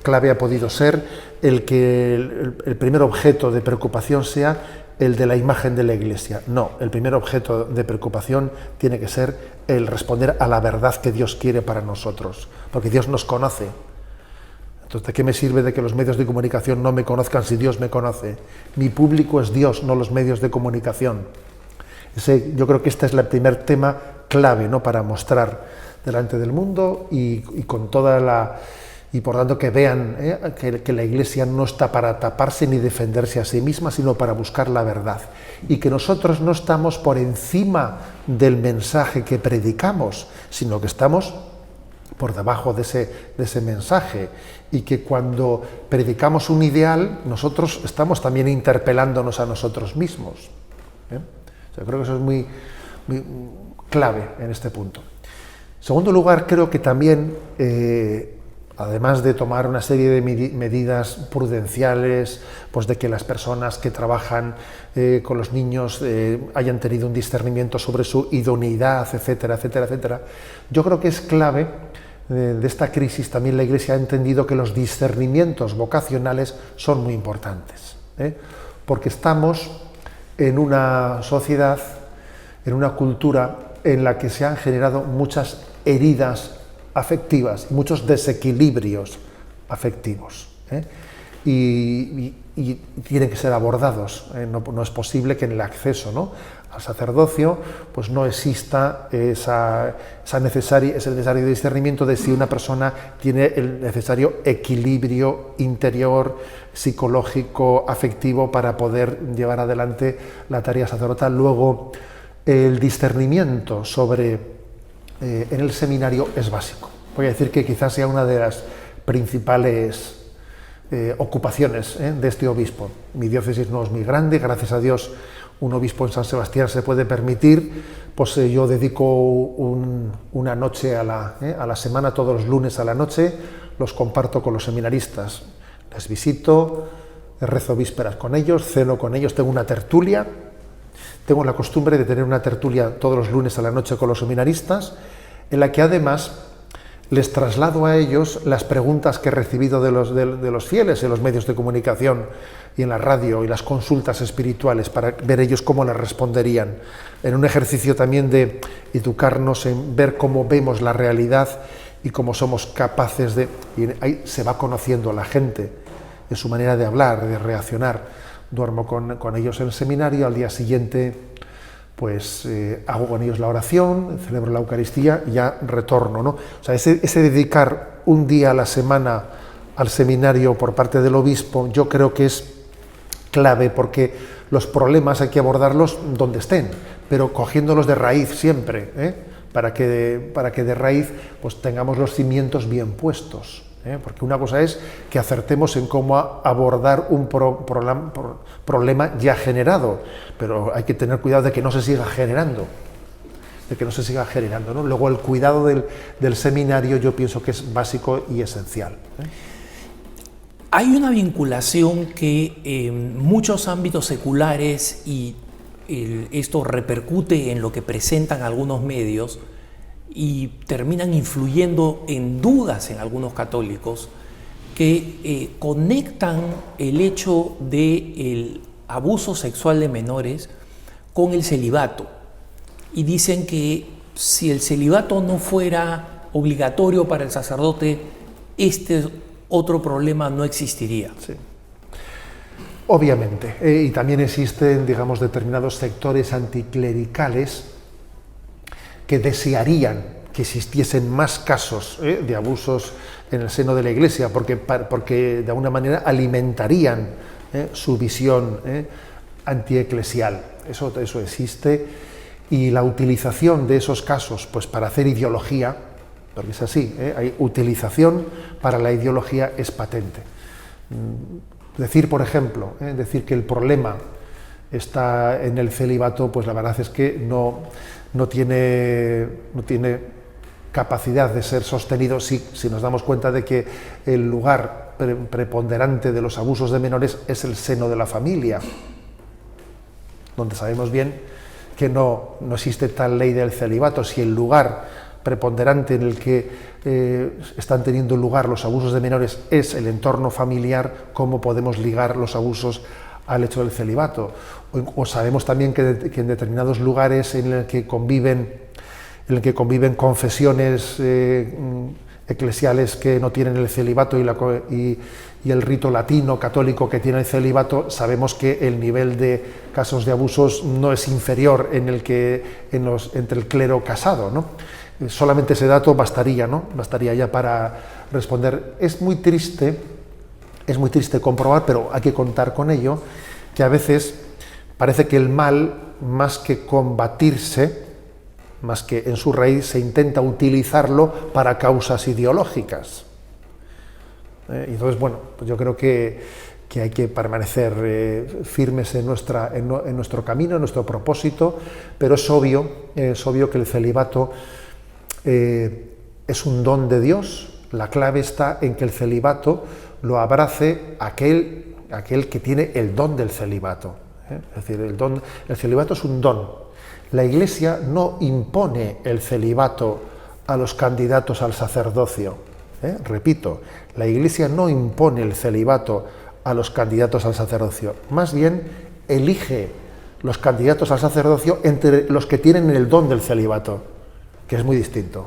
clave ha podido ser el que el primer objeto de preocupación sea el de la imagen de la Iglesia. No, el primer objeto de preocupación tiene que ser el responder a la verdad que Dios quiere para nosotros, porque Dios nos conoce. Entonces, ¿de qué me sirve de que los medios de comunicación no me conozcan si Dios me conoce? Mi público es Dios, no los medios de comunicación. Yo creo que este es el primer tema clave, ¿no?, para mostrar delante del mundo y con toda la... Y por tanto que vean que la Iglesia no está para taparse ni defenderse a sí misma, sino para buscar la verdad. Y que nosotros no estamos por encima del mensaje que predicamos, sino que estamos por debajo de ese mensaje. Y que cuando predicamos un ideal, nosotros estamos también interpelándonos a nosotros mismos. O sea, creo que eso es muy clave en este punto. En segundo lugar, creo que también... además de tomar una serie de medidas prudenciales, pues de que las personas que trabajan con los niños hayan tenido un discernimiento sobre su idoneidad, etcétera, etcétera, etcétera, yo creo que es clave de esta crisis. También la Iglesia ha entendido que los discernimientos vocacionales son muy importantes, porque estamos en una sociedad, en una cultura en la que se han generado muchas heridas afectivas, muchos desequilibrios afectivos, y tienen que ser abordados. No es posible que en el acceso, ¿no?, al sacerdocio pues no exista ese necesario discernimiento de si una persona tiene el necesario equilibrio interior, psicológico, afectivo para poder llevar adelante la tarea sacerdotal. Luego, el discernimiento en el seminario es básico. Voy a decir que quizás sea una de las principales ocupaciones de este obispo. Mi diócesis no es muy grande, gracias a Dios un obispo en San Sebastián se puede permitir, pues yo dedico una noche a la semana, todos los lunes a la noche, los comparto con los seminaristas. Les visito, rezo vísperas con ellos, ceno con ellos, tengo una tertulia. Tengo la costumbre de tener una tertulia todos los lunes a la noche con los seminaristas, en la que además les traslado a ellos las preguntas que he recibido de los fieles en los medios de comunicación y en la radio, y las consultas espirituales, para ver ellos cómo las responderían, en un ejercicio también de educarnos en ver cómo vemos la realidad y cómo somos capaces de... Y ahí se va conociendo a la gente en su manera de hablar, de reaccionar. Duermo con ellos en el seminario, al día siguiente pues hago con ellos la oración, celebro la Eucaristía y ya retorno, ¿no? O sea, ese dedicar un día a la semana al seminario por parte del obispo, yo creo que es clave, porque los problemas hay que abordarlos donde estén, pero cogiéndolos de raíz siempre, para que de raíz pues tengamos los cimientos bien puestos. Porque una cosa es que acertemos en cómo abordar un problema ya generado, pero hay que tener cuidado de que no se siga generando, ¿no? Luego el cuidado del seminario yo pienso que es básico y esencial. Hay una vinculación que en muchos ámbitos seculares, y esto repercute en lo que presentan algunos medios, y terminan influyendo en dudas en algunos católicos, que conectan el hecho del abuso sexual de menores con el celibato, y dicen que si el celibato no fuera obligatorio para el sacerdote, este otro problema no existiría. Sí. Obviamente, y también existen, digamos, determinados sectores anticlericales que desearían que existiesen más casos de abusos en el seno de la Iglesia, porque de alguna manera alimentarían su visión antieclesial. Eso existe, y la utilización de esos casos pues para hacer ideología, porque es así, hay utilización para la ideología, es patente. Decir, por ejemplo, decir que el problema está en el celibato, pues la verdad es que no tiene capacidad de ser sostenido si nos damos cuenta de que el lugar preponderante de los abusos de menores es el seno de la familia, donde sabemos bien que no existe tal ley del celibato. Si el lugar preponderante en el que están teniendo lugar los abusos de menores es el entorno familiar, ¿cómo podemos ligar los abusos al hecho del celibato? O sabemos también que en determinados lugares en el que conviven confesiones eclesiales que no tienen el celibato y el rito latino católico que tiene el celibato, sabemos que el nivel de casos de abusos no es inferior entre el clero casado, ¿no? Solamente ese dato bastaría, ¿no? Bastaría ya para responder. Es muy triste comprobar, pero hay que contar con ello, que a veces parece que el mal, más que combatirse, más que en su raíz, se intenta utilizarlo para causas ideológicas. Entonces, bueno, pues yo creo que hay que permanecer firmes en nuestro camino, en nuestro propósito, pero es obvio que el celibato es un don de Dios. La clave está en que el celibato lo abrace aquel que tiene el don del celibato. Es decir, el celibato es un don. La Iglesia no impone el celibato a los candidatos al sacerdocio. Repito, la Iglesia no impone el celibato a los candidatos al sacerdocio. Más bien, elige los candidatos al sacerdocio entre los que tienen el don del celibato, que es muy distinto.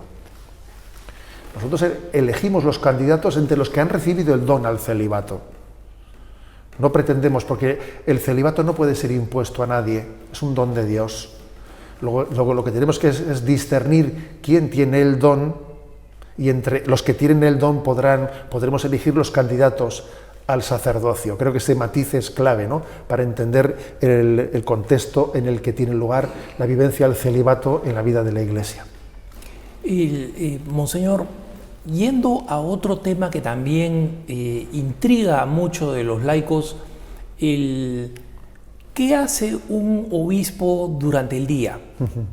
Nosotros elegimos los candidatos entre los que han recibido el don al celibato. No pretendemos, porque el celibato no puede ser impuesto a nadie, es un don de Dios. Luego lo que tenemos que es discernir quién tiene el don, y entre los que tienen el don podremos elegir los candidatos al sacerdocio. Creo que ese matiz es clave, ¿no?, para entender el contexto en el que tiene lugar la vivencia del celibato en la vida de la Iglesia. Monseñor, yendo a otro tema que también intriga a muchos de los laicos, ¿qué hace un obispo durante el día?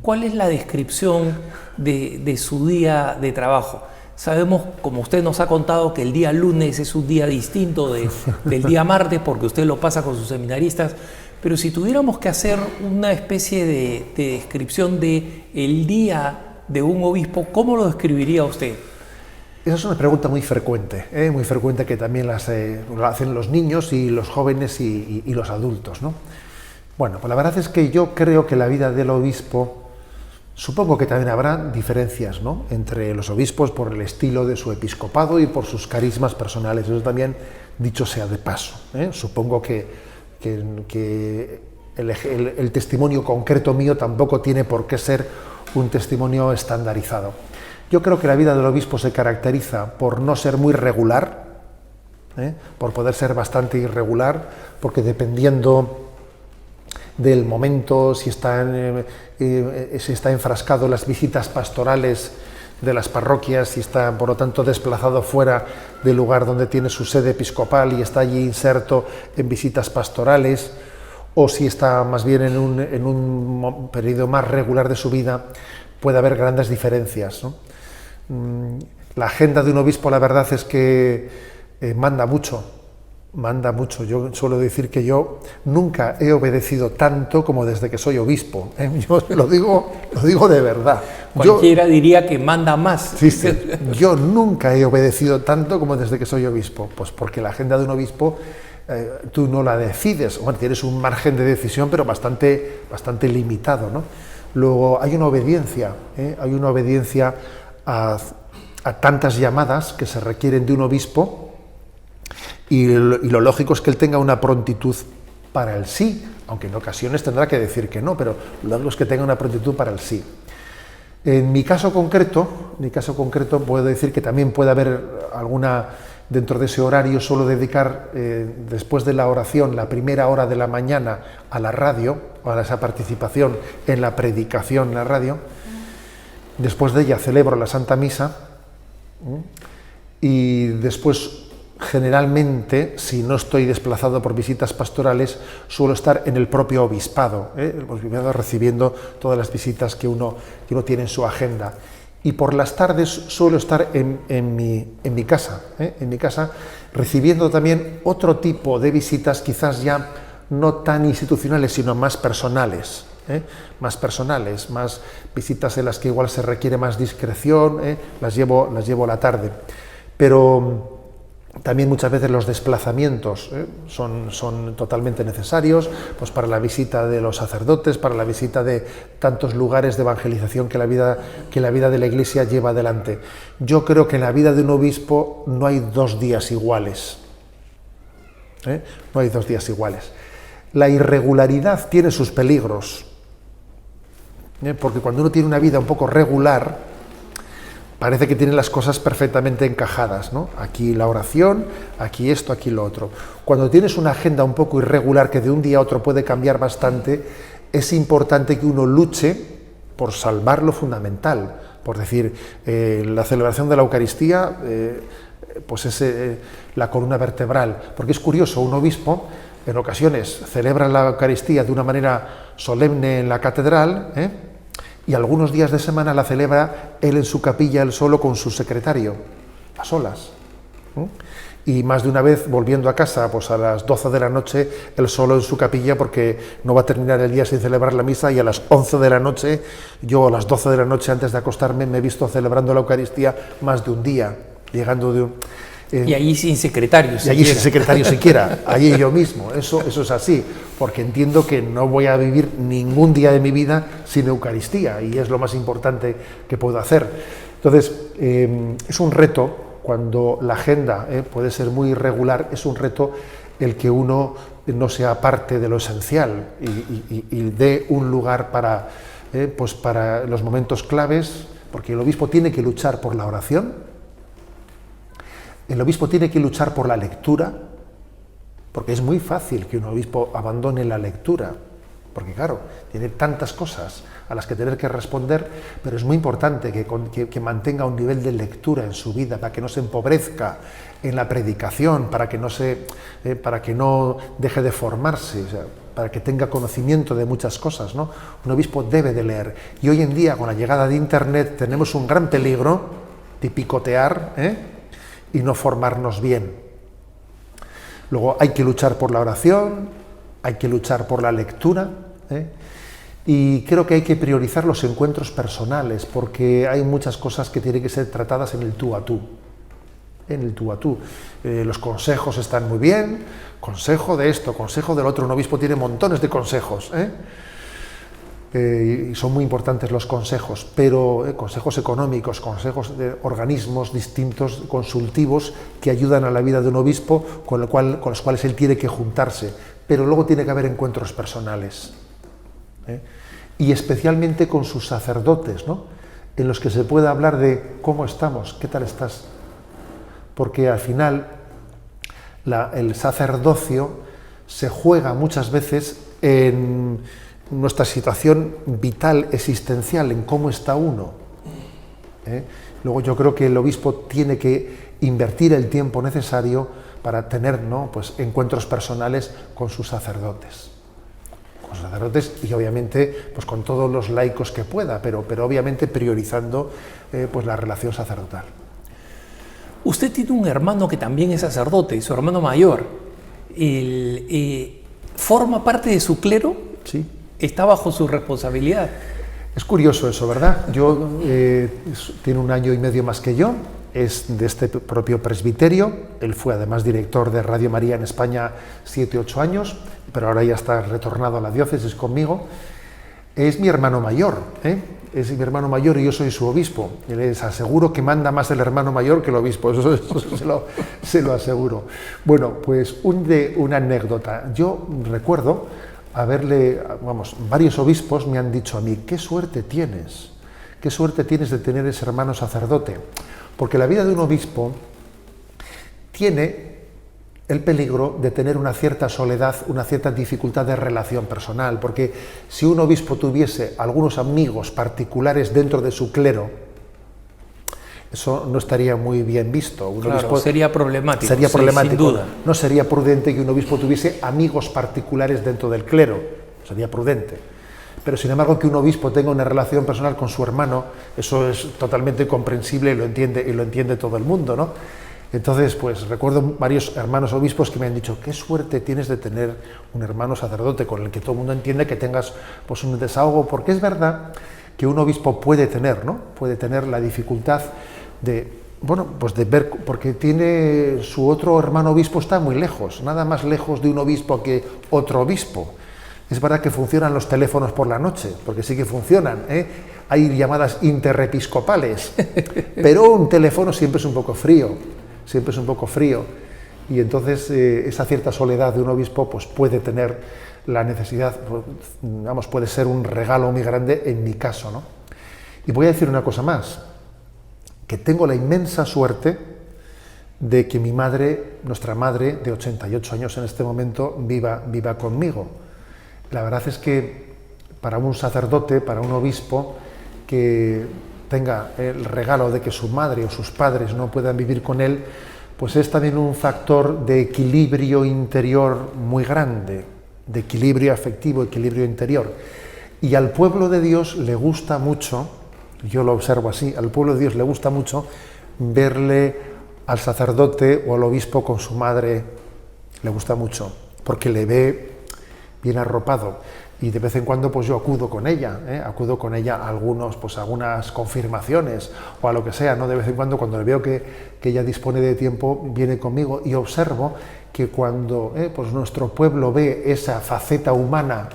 ¿Cuál es la descripción de su día de trabajo? Sabemos, como usted nos ha contado, que el día lunes es un día distinto del día martes, porque usted lo pasa con sus seminaristas, pero si tuviéramos que hacer una especie de descripción del día de un obispo, ¿cómo lo describiría usted? Esa es una pregunta muy frecuente que también lo hacen los niños y los jóvenes y los adultos, ¿no? Bueno, pues la verdad es que yo creo que la vida del obispo, supongo que también habrá diferencias, ¿no?, entre los obispos por el estilo de su episcopado y por sus carismas personales. Eso también, dicho sea de paso, supongo que el testimonio concreto mío tampoco tiene por qué ser un testimonio estandarizado. Yo creo que la vida del obispo se caracteriza por no ser muy regular, por poder ser bastante irregular, porque dependiendo del momento, si está enfrascado en las visitas pastorales de las parroquias, si está, por lo tanto, desplazado fuera del lugar donde tiene su sede episcopal y está allí inserto en visitas pastorales, o si está más bien en un periodo más regular de su vida, puede haber grandes diferencias, ¿no? La agenda de un obispo, la verdad es que manda mucho. Yo suelo decir que yo nunca he obedecido tanto como desde que soy obispo. Yo lo digo de verdad. Cualquiera diría que manda más. Sí. Yo nunca he obedecido tanto como desde que soy obispo. Pues porque la agenda de un obispo tú no la decides. Bueno, tienes un margen de decisión, pero bastante limitado, ¿no? Luego hay una obediencia, a tantas llamadas que se requieren de un obispo. Y lo lógico es que él tenga una prontitud para el sí, aunque en ocasiones tendrá que decir que no, pero lo lógico es que tenga una prontitud para el sí. En mi caso concreto puedo decir que también puede haber alguna, dentro de ese horario suelo dedicar después de la oración, la primera hora de la mañana a la radio, a esa participación en la predicación en la radio. Después de ella celebro la Santa Misa y después, generalmente, si no estoy desplazado por visitas pastorales, suelo estar en el propio obispado, recibiendo todas las visitas que uno tiene en su agenda. Y por las tardes suelo estar en mi casa, recibiendo también otro tipo de visitas, quizás ya no tan institucionales, sino más personales. Más visitas en las que igual se requiere más discreción, las llevo a la tarde. Pero también muchas veces los desplazamientos son totalmente necesarios, pues para la visita de los sacerdotes, para la visita de tantos lugares de evangelización que la vida de la Iglesia lleva adelante. Yo creo que en la vida de un obispo no hay 2 días iguales. No hay 2 días iguales. La irregularidad tiene sus peligros. Porque cuando uno tiene una vida un poco regular, parece que tiene las cosas perfectamente encajadas, ¿no? Aquí la oración, aquí esto, aquí lo otro. Cuando tienes una agenda un poco irregular que de un día a otro puede cambiar bastante, es importante que uno luche por salvar lo fundamental. Por decir, la celebración de la Eucaristía pues es la columna vertebral. Porque es curioso, un obispo en ocasiones celebra la Eucaristía de una manera solemne en la catedral, y algunos días de semana la celebra él en su capilla, él solo con su secretario, a solas. Y más de una vez, volviendo a casa, pues a las 12 de la noche, él solo en su capilla, porque no va a terminar el día sin celebrar la misa, y a las 11 de la noche, yo a las 12 de la noche antes de acostarme, me he visto celebrando la Eucaristía más de un día, llegando de un... y allí sin secretario siquiera. Y allí sin secretario siquiera, allí yo mismo. Eso es así, porque entiendo que no voy a vivir ningún día de mi vida sin Eucaristía, y es lo más importante que puedo hacer. Entonces, es un reto, cuando la agenda puede ser muy irregular, es un reto el que uno no sea parte de lo esencial y dé un lugar para los momentos claves, porque el obispo tiene que luchar por la oración. El obispo tiene que luchar por la lectura, porque es muy fácil que un obispo abandone la lectura, porque claro, tiene tantas cosas a las que tener que responder, pero es muy importante que mantenga un nivel de lectura en su vida, para que no se empobrezca en la predicación, para que no deje de formarse, o sea, para que tenga conocimiento de muchas cosas, ¿no? Un obispo debe de leer. Y hoy en día, con la llegada de Internet, tenemos un gran peligro de picotear, y no formarnos bien. Luego hay que luchar por la oración, hay que luchar por la lectura, y creo que hay que priorizar los encuentros personales, porque hay muchas cosas que tienen que ser tratadas en el tú a tú. Los consejos están muy bien, consejo de esto, consejo del otro. Un obispo tiene montones de consejos, y son muy importantes los consejos, pero consejos económicos, consejos de organismos distintos, consultivos, que ayudan a la vida de un obispo, con los cuales él tiene que juntarse. Pero luego tiene que haber encuentros personales, y especialmente con sus sacerdotes, ¿no? En los que se pueda hablar de cómo estamos, qué tal estás, porque al final el sacerdocio se juega muchas veces en nuestra situación vital, existencial, en cómo está uno. Luego yo creo que el obispo tiene que invertir el tiempo necesario para tener, ¿no?, pues, encuentros personales con sus sacerdotes. Y obviamente pues con todos los laicos que pueda, pero obviamente priorizando pues la relación sacerdotal. Usted tiene un hermano que también es sacerdote, su hermano mayor. ¿Forma parte de su clero? Sí. ¿Está bajo su responsabilidad? Es curioso eso, ¿verdad? Tiene 1 año y medio más que yo, es de este propio presbiterio. Él fue además director de Radio María en España 7-8 años, pero ahora ya está retornado a la diócesis conmigo. Es mi hermano mayor, es mi hermano mayor y yo soy su obispo. Y les aseguro que manda más el hermano mayor que el obispo, eso se lo aseguro. Bueno, pues una anécdota. Yo recuerdo varios obispos me han dicho a mí: qué suerte tienes, qué suerte tienes de tener ese hermano sacerdote. Porque la vida de un obispo tiene el peligro de tener una cierta soledad, una cierta dificultad de relación personal, porque si un obispo tuviese algunos amigos particulares dentro de su clero, eso no estaría muy bien visto. Un obispo sería problemático. Sería problemático. Sin duda. No sería prudente que un obispo tuviese amigos particulares dentro del clero. Sería prudente. Pero sin embargo que un obispo tenga una relación personal con su hermano, eso es totalmente comprensible y lo entiende todo el mundo, ¿no? Entonces, pues recuerdo varios hermanos obispos que me han dicho, qué suerte tienes de tener un hermano sacerdote con el que todo el mundo entiende que tengas pues un desahogo, porque es verdad que un obispo puede tener, ¿no? Puede tener la dificultad de, bueno, pues de ver, porque tiene su otro hermano obispo, está muy lejos, nada más lejos de un obispo que otro obispo. Es verdad que funcionan los teléfonos por la noche, porque sí que funcionan, ¿eh? Hay llamadas interepiscopales, pero un teléfono siempre es un poco frío, y entonces esa cierta soledad de un obispo pues puede tener la necesidad, vamos, puede ser un regalo muy grande en mi caso, ¿no? Y voy a decir una cosa más, que tengo la inmensa suerte de que mi madre, nuestra madre de 88 años en este momento, viva conmigo. La verdad es que para un sacerdote, para un obispo, que tenga el regalo de que su madre o sus padres no puedan vivir con él, pues es también un factor de equilibrio interior muy grande, de equilibrio afectivo, equilibrio interior. Y al pueblo de Dios le gusta mucho, yo lo observo así, al pueblo de Dios le gusta mucho verle al sacerdote o al obispo con su madre, le gusta mucho, porque le ve bien arropado. Y de vez en cuando pues yo acudo con ella a algunas confirmaciones o a lo que sea, ¿no? De vez en cuando le veo que ella dispone de tiempo, viene conmigo y observo que cuando pues nuestro pueblo ve esa faceta humana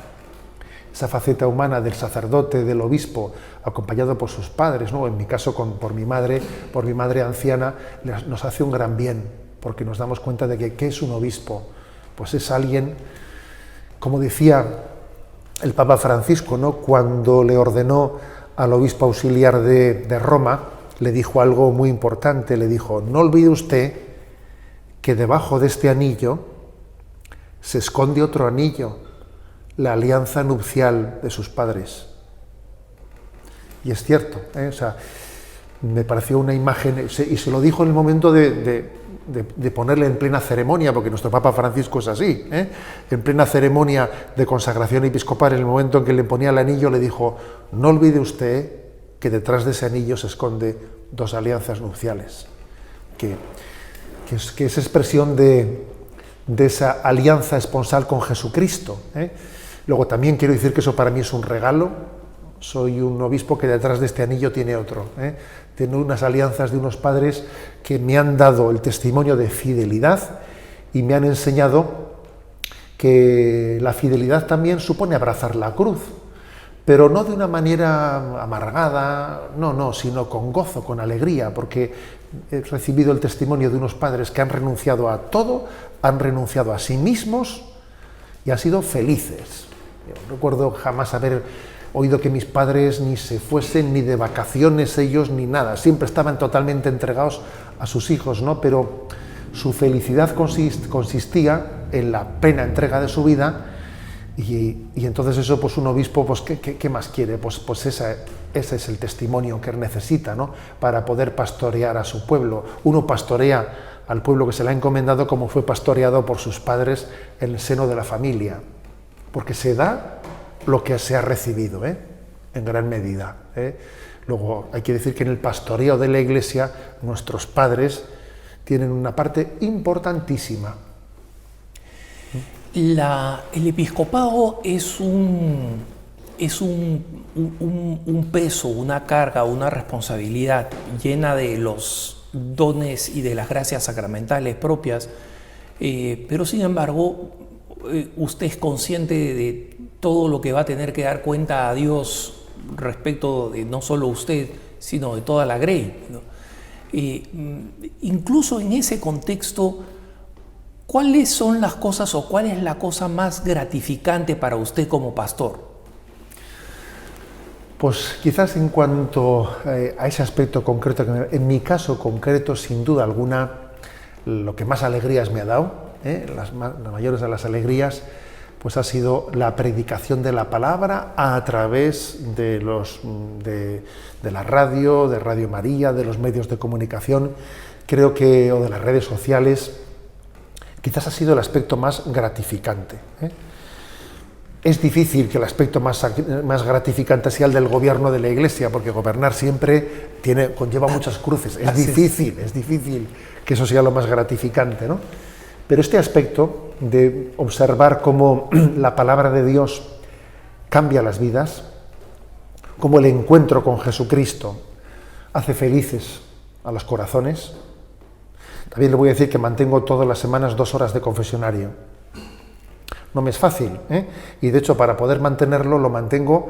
del sacerdote, del obispo, acompañado por sus padres, ¿no? En mi caso por mi madre anciana, nos hace un gran bien, porque nos damos cuenta de que ¿qué es un obispo? Pues es alguien, como decía el Papa Francisco, ¿no? Cuando le ordenó al obispo auxiliar de Roma, le dijo algo muy importante, le dijo, no olvide usted que debajo de este anillo se esconde otro anillo, la alianza nupcial de sus padres. Y es cierto, o sea, me pareció una imagen, y se lo dijo en el momento de ponerle en plena ceremonia, porque nuestro Papa Francisco es así, en plena ceremonia de consagración episcopal, en el momento en que le ponía el anillo, le dijo, no olvide usted que detrás de ese anillo se esconde dos alianzas nupciales, que es expresión de esa alianza esponsal con Jesucristo. Luego también quiero decir que eso para mí es un regalo. Soy un obispo que detrás de este anillo tiene otro. Tiene unas alianzas de unos padres que me han dado el testimonio de fidelidad y me han enseñado que la fidelidad también supone abrazar la cruz, pero no de una manera amargada, no, sino con gozo, con alegría, porque he recibido el testimonio de unos padres que han renunciado a todo, han renunciado a sí mismos y han sido felices. Yo no recuerdo jamás haber oído que mis padres ni se fuesen ni de vacaciones ellos ni nada, siempre estaban totalmente entregados a sus hijos, ¿no? Pero su felicidad consistía en la plena entrega de su vida y entonces eso, pues un obispo, pues ¿qué más quiere? Pues ese es el testimonio que necesita, ¿no? Para poder pastorear a su pueblo. Uno pastorea al pueblo que se le ha encomendado como fue pastoreado por sus padres en el seno de la familia, porque se da lo que se ha recibido, en gran medida. Luego hay que decir que en el pastoreo de la Iglesia nuestros padres tienen una parte importantísima. El episcopado es un peso, una carga, una responsabilidad llena de los dones y de las gracias sacramentales propias, pero sin embargo usted es consciente de todo lo que va a tener que dar cuenta a Dios respecto de no solo usted, sino de toda la grey, ¿no? Incluso en ese contexto, ¿cuáles son las cosas o cuál es la cosa más gratificante para usted como pastor? Pues quizás en cuanto a ese aspecto concreto, en mi caso concreto, sin duda alguna, lo que más alegrías me ha dado, las mayores de las alegrías, pues ha sido la predicación de la palabra a través de la radio, de Radio María, de los medios de comunicación, creo que, o de las redes sociales. Quizás ha sido el aspecto más gratificante. Es difícil que el aspecto más gratificante sea el del gobierno de la Iglesia, porque gobernar siempre conlleva muchas cruces. Es difícil que eso sea lo más gratificante, ¿no? Pero este aspecto de observar cómo la palabra de Dios cambia las vidas, cómo el encuentro con Jesucristo hace felices a los corazones. También le voy a decir que mantengo todas las semanas 2 horas de confesionario. No me es fácil, y de hecho para poder mantenerlo lo mantengo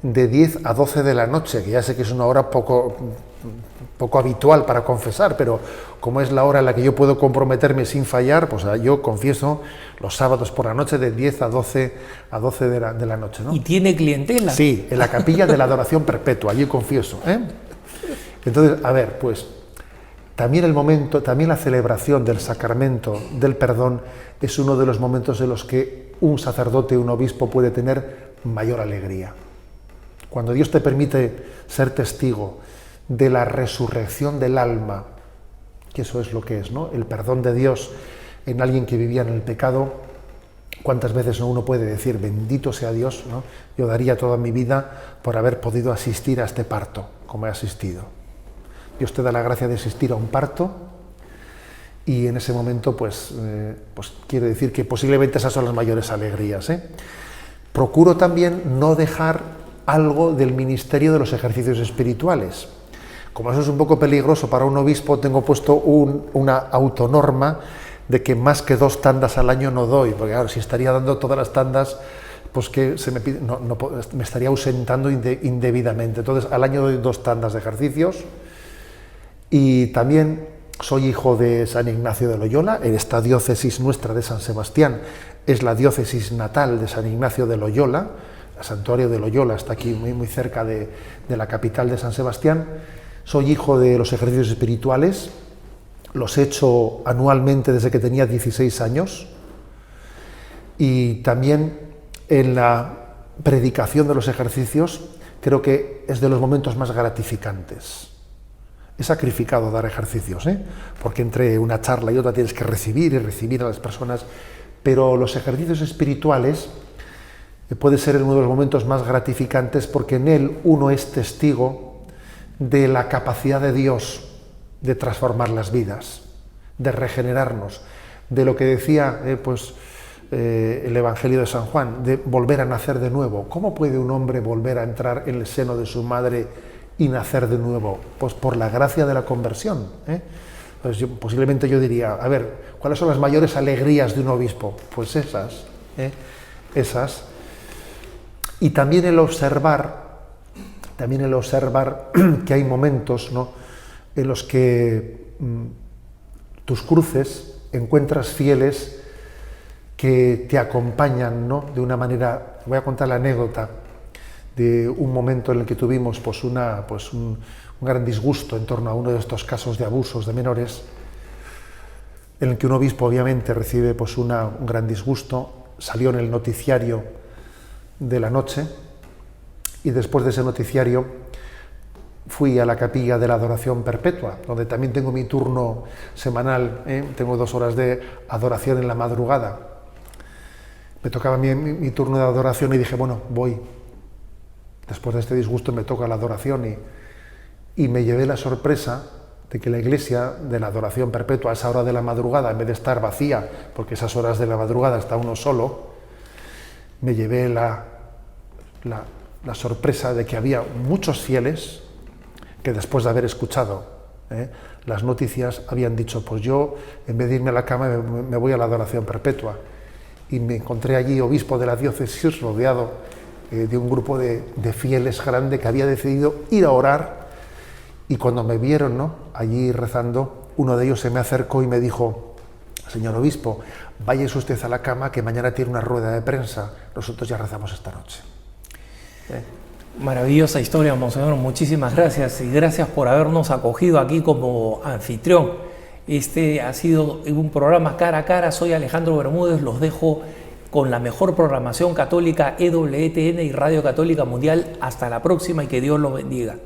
de 10 a 12 de la noche, que ya sé que es una hora poco habitual para confesar, pero como es la hora en la que yo puedo comprometerme sin fallar, pues yo confieso los sábados por la noche de 10 a 12 de la noche, ¿no? ¿Y tiene clientela? Sí, en la capilla de la adoración perpetua, allí confieso. Entonces, a ver, pues también también la celebración del sacramento del perdón es uno de los momentos en los que un sacerdote, un obispo puede tener mayor alegría. Cuando Dios te permite ser testigo de la resurrección del alma, que eso es lo que es, ¿no? El perdón de Dios en alguien que vivía en el pecado, ¿cuántas veces uno puede decir, bendito sea Dios, ¿no? Yo daría toda mi vida por haber podido asistir a este parto, como he asistido. Dios te da la gracia de asistir a un parto y en ese momento, pues quiere decir que posiblemente esas son las mayores alegrías. Procuro también no dejar algo del ministerio de los ejercicios espirituales. Como eso es un poco peligroso para un obispo, tengo puesto una autonorma de que más que 2 tandas al año no doy, porque claro, si estaría dando todas las tandas, pues que se me pide, me estaría ausentando indebidamente. Entonces, al año doy 2 tandas de ejercicios. Y también soy hijo de San Ignacio de Loyola. En esta diócesis nuestra de San Sebastián es la diócesis natal de San Ignacio de Loyola. El santuario de Loyola está aquí muy cerca de la capital de San Sebastián. Soy hijo de los ejercicios espirituales. Los he hecho anualmente desde que tenía 16 años. Y también en la predicación de los ejercicios creo que es de los momentos más gratificantes. He sacrificado dar ejercicios, porque entre una charla y otra tienes que recibir a las personas, pero los ejercicios espirituales puede ser uno de los momentos más gratificantes porque en él uno es testigo de la capacidad de Dios de transformar las vidas, de regenerarnos, de lo que decía el Evangelio de San Juan, de volver a nacer de nuevo. ¿Cómo puede un hombre volver a entrar en el seno de su madre y nacer de nuevo? Pues por la gracia de la conversión. Pues posiblemente yo diría, a ver, ¿cuáles son las mayores alegrías de un obispo? Pues esas. Y también el observar que hay momentos, ¿no?, en los que tus cruces encuentras fieles que te acompañan, ¿no?, de una manera. Voy a contar la anécdota de un momento en el que tuvimos un gran disgusto en torno a uno de estos casos de abusos de menores, en el que un obispo obviamente recibe un gran disgusto. Salió en el noticiario de la noche y después de ese noticiario fui a la capilla de la adoración perpetua, donde también tengo mi turno semanal, tengo 2 horas de adoración en la madrugada. Me tocaba mi turno de adoración y dije, bueno, voy. Después de este disgusto me toca la adoración y me llevé la sorpresa de que la iglesia de la adoración perpetua a esa hora de la madrugada, en vez de estar vacía, porque esas horas de la madrugada está uno solo, me llevé la sorpresa de que había muchos fieles que después de haber escuchado las noticias habían dicho, pues yo en vez de irme a la cama me voy a la adoración perpetua. Y me encontré allí obispo de la diócesis rodeado de un grupo de fieles grande que había decidido ir a orar, y cuando me vieron, ¿no?, allí rezando, uno de ellos se me acercó y me dijo, señor obispo, váyase usted a la cama que mañana tiene una rueda de prensa, nosotros ya rezamos esta noche. Maravillosa historia, monseñor. Muchísimas gracias y gracias por habernos acogido aquí como anfitrión. Este ha sido un programa cara a cara. Soy Alejandro Bermúdez. Los dejo con la mejor programación católica, EWTN y Radio Católica Mundial. Hasta la próxima y que Dios los bendiga.